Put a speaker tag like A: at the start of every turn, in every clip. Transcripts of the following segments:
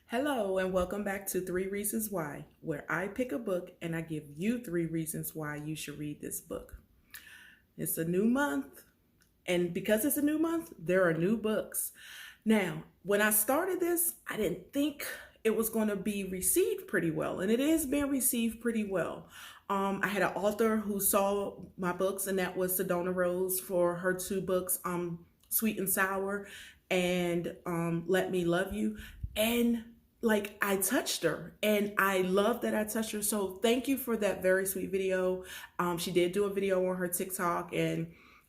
A: Hello, and welcome back to Three Reasons Why, where I pick a book and I give you three reasons why you should read this book. It's a new month, and because it's a new month, there are new books. Now, when I started this, I didn't think it was going to be received pretty well, and it is being received pretty well. I had an author who saw my books, and that was Sedona Rose for her two books, Sweet and Sour and Let Me Love You. And like I touched her and I love that I touched her. So thank you for that very sweet video. She did do a video on her TikTok and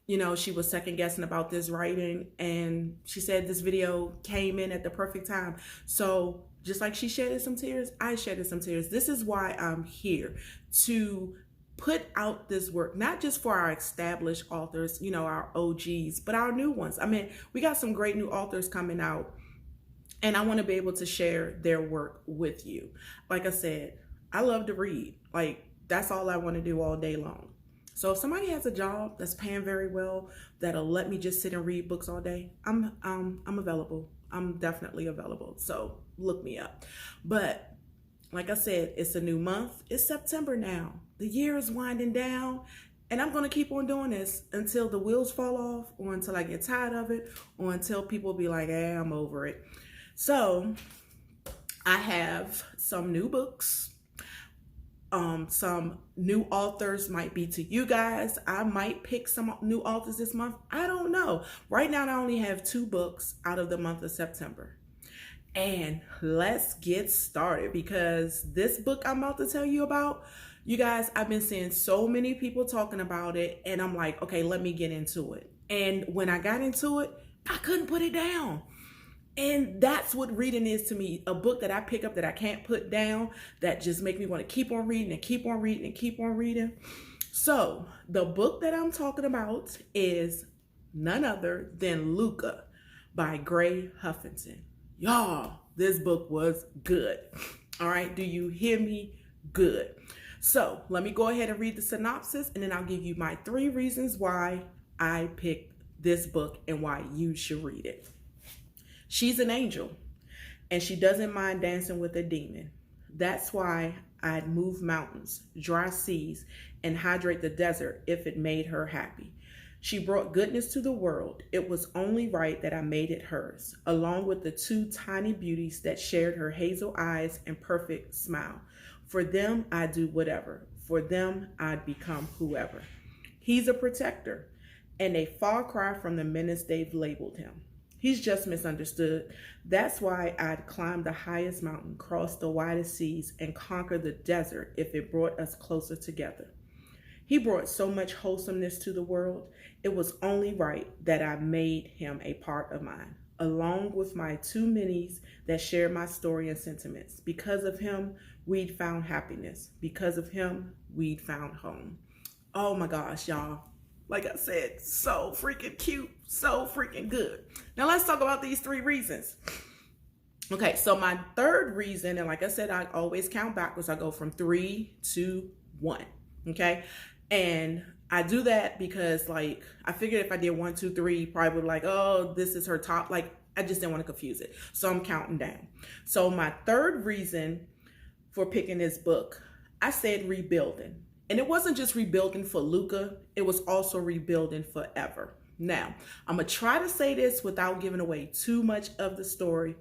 A: she was second guessing about this writing and she said this video came in at the perfect time. So just like she shedded some tears, I shedded some tears. This is why I'm here to put out this work, not just for our established authors, our OGs, but our new ones. I mean, we got some great new authors coming out and I want to be able to share their work with you. Like I said, I love to read. Like, that's all I want to do all day long. So if somebody has a job that's paying very well, that'll let me just sit and read books all day, I'm available. I'm definitely available. So look me up. But like I said, it's a new month. It's September now. The year is winding down. And I'm going to keep on doing this until the wheels fall off or until I get tired of it or until people be like, I'm over it. So I have some new books. Some new authors might be to you guys. I might pick some new authors this month. I don't know. Right now, I only have two books out of the month of September. And let's get started because this book I'm about to tell you about, you guys, I've been seeing so many people talking about it and I'm like, okay, let me get into it. And when I got into it, I couldn't put it down. And that's what reading is to me, a book that I pick up that I can't put down, that just make me want to keep on reading and keep on reading and keep on reading. So the book that I'm talking about is none other than Luca by Gray Huffington. Y'all, this book was good. All right, do you hear me? Good. So let me go ahead and read the synopsis and then I'll give you my three reasons why I picked this book and why you should read it. She's an angel and she doesn't mind dancing with a demon. That's why I'd move mountains, dry seas, and hydrate the desert if it made her happy. She brought goodness to the world. It was only right that I made it hers, along with the two tiny beauties that shared her hazel eyes and perfect smile. For them, I'd do whatever. For them, I'd become whoever. He's a protector and a far cry from the menace they've labeled him. He's just misunderstood. That's why I'd climb the highest mountain, cross the widest seas, and conquer the desert if it brought us closer together. He brought so much wholesomeness to the world. It was only right that I made him a part of mine, along with my two minis that share my story and sentiments. Because of him, we'd found happiness. Because of him, we'd found home. Oh my gosh, y'all. Like I said, so freaking cute, so freaking good. Now let's talk about these three reasons. Okay, so my third reason, and like I said, I always count backwards. I go from 3, 2, 1, okay? And I do that because like, I figured if I did 1, 2, 3, probably would like, oh, this is her top. Like, I just didn't want to confuse it. So I'm counting down. So my third reason for picking this book, I said rebuilding. And it wasn't just rebuilding for Luca, it was also rebuilding forever. Now, I'm gonna try to say this without giving away too much of the story.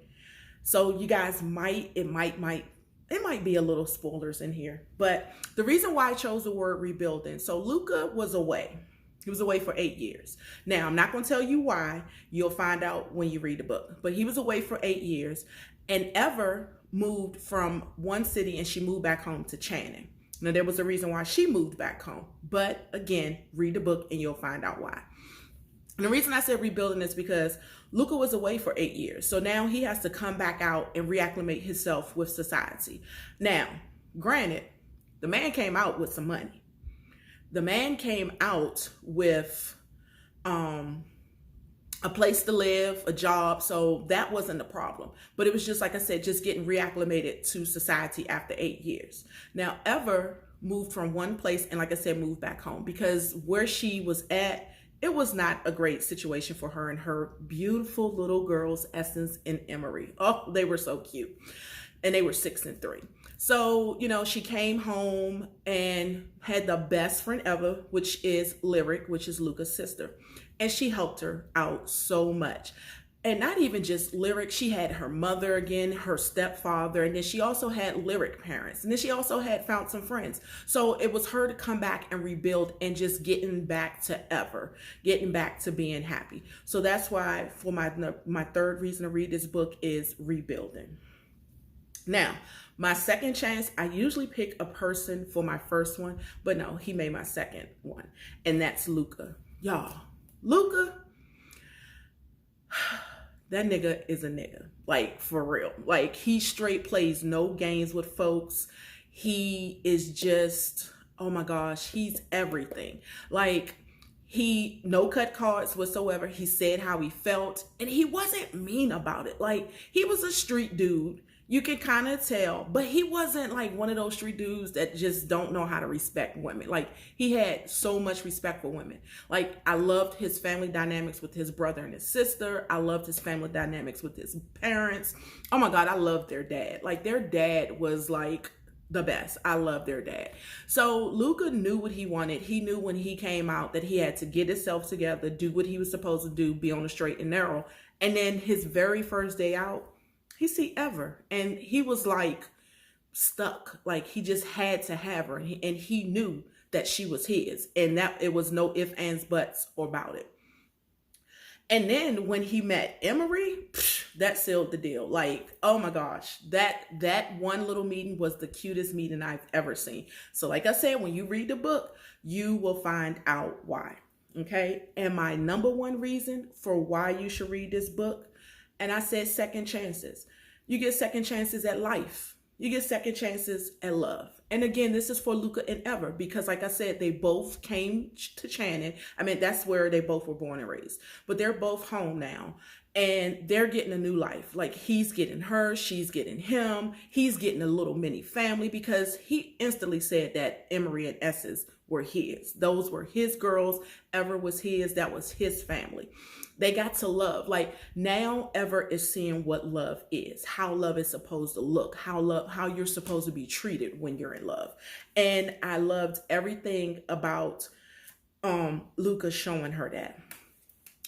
A: So you guys it might be a little spoilers in here. But the reason why I chose the word rebuilding, so Luca was away. He was away for 8 years. Now, I'm not gonna tell you why, you'll find out when you read the book. But he was away for 8 years and Ever moved from one city and she moved back home to Channing. Now, there was a reason why she moved back home. But again, read the book and you'll find out why. And the reason I said rebuilding is because Luca was away for 8 years. So now he has to come back out and reacclimate himself with society. Now, granted, the man came out with some money. The man came out with a place to live, a job. So that wasn't the problem. But it was just, like I said, just getting reacclimated to society after 8 years. Now, Ever moved from one place and, like I said, moved back home because where she was at it was not a great situation for her and her beautiful little girls, Essence and Emery. Oh, they were so cute. And they were 6 and 3. So, she came home and had the best friend ever, which is Lyric, which is Luca's sister. And she helped her out so much. And not even just Lyric, she had her mother again, her stepfather, and then she also had Lyric parents. And then she also had found some friends. So it was her to come back and rebuild and just getting back to being happy. So that's why for my third reason to read this book is rebuilding. Now, my second chance, I usually pick a person for my first one, but no, he made my second one. And that's Luca. Y'all, Luca, that nigga is a nigga. Like, for real. Like, he straight plays no games with folks. He is just, oh my gosh, he's everything. Like, he no cut cards whatsoever. He said how he felt, and he wasn't mean about it. Like, he was a street dude. You can kind of tell, but he wasn't like one of those street dudes that just don't know how to respect women. Like, he had so much respect for women. Like, I loved his family dynamics with his brother and his sister. I loved his family dynamics with his parents. Oh my God, I loved their dad. Like, their dad was like the best. I love their dad. So Luca knew what he wanted. He knew when he came out that he had to get himself together, do what he was supposed to do, be on the straight and narrow. And then his very first day out, he see Ever, and he was like stuck. Like, he just had to have her, and he knew that she was his, and that it was no ifs, ands, buts about it. And then when he met Emery, that sealed the deal. Like, oh my gosh, that one little meeting was the cutest meeting I've ever seen. So like I said, when you read the book, you will find out why. Okay. And my number one reason for why you should read this book, and I said second chances. You get second chances at life. You get second chances at love. And again, this is for Luca and Ever, because like I said, they both came to Channing. I mean, that's where they both were born and raised, but they're both home now and they're getting a new life. Like, he's getting her, she's getting him. He's getting a little mini family because he instantly said that Emery and Essence were his. Those were his girls. Ever was his. That was his family. They got to love. Like, now Ever is seeing what love is, how love is supposed to look, how you're supposed to be treated when you're in love. And I loved everything about Luca showing her that.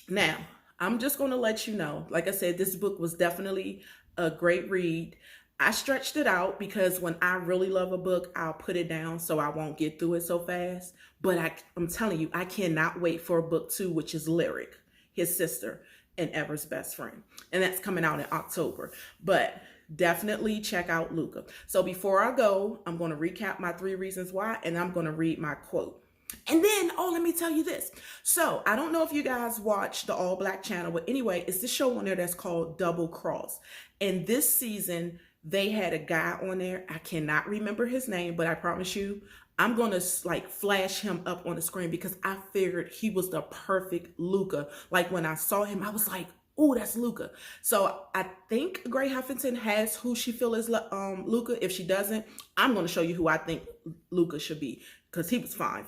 A: Now, I'm just going to let you know, like I said, this book was definitely a great read. I stretched it out because when I really love a book, I'll put it down so I won't get through it so fast. But I'm telling you, I cannot wait for book 2, which is Lyric, his sister and Ever's best friend. And that's coming out in October. But definitely check out Luca. So before I go, I'm going to recap my 3 reasons why, and I'm going to read my quote. And then, let me tell you this. So I don't know if you guys watch the All Black channel, but anyway, it's this show on there that's called Double Cross. And this season, they had a guy on there. I cannot remember his name, but I promise you, I'm going to like flash him up on the screen because I figured he was the perfect Luca. Like, when I saw him, I was like, oh, that's Luca. So I think Gray Huffington has who she feels is Luca. If she doesn't, I'm going to show you who I think Luca should be because he was fine.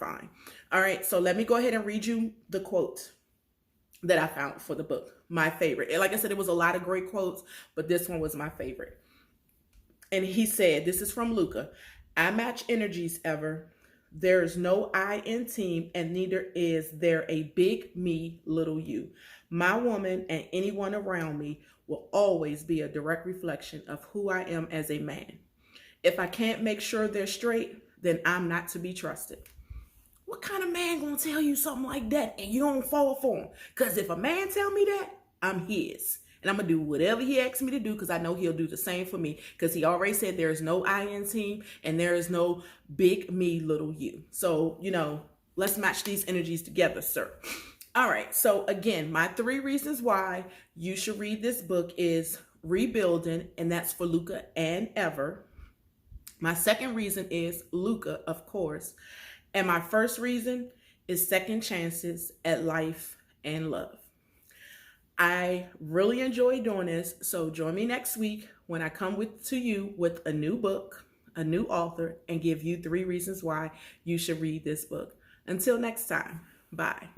A: All right, so let me go ahead and read you the quote that I found for the book. My favorite. And like I said, it was a lot of great quotes, but this one was my favorite. And he said, this is from Luca. I match energies, Ever. There is no I in team, and neither is there a big me, little you. My woman and anyone around me will always be a direct reflection of who I am as a man. If I can't make sure they're straight, then I'm not to be trusted. What kind of man gonna tell you something like that and you don't fall for him? Because if a man tell me that, I'm his. And I'm going to do whatever he asks me to do because I know he'll do the same for me because he already said there is no I in team and there is no big me, little you. So, let's match these energies together, sir. All right. So again, my 3 reasons why you should read this book is Rebuilding, and that's for Luca and Ever. My second reason is Luca, of course. And my first reason is second chances at life and love. I really enjoy doing this, so join me next week when I come to you with a new book, a new author, and give you 3 reasons why you should read this book. Until next time, bye.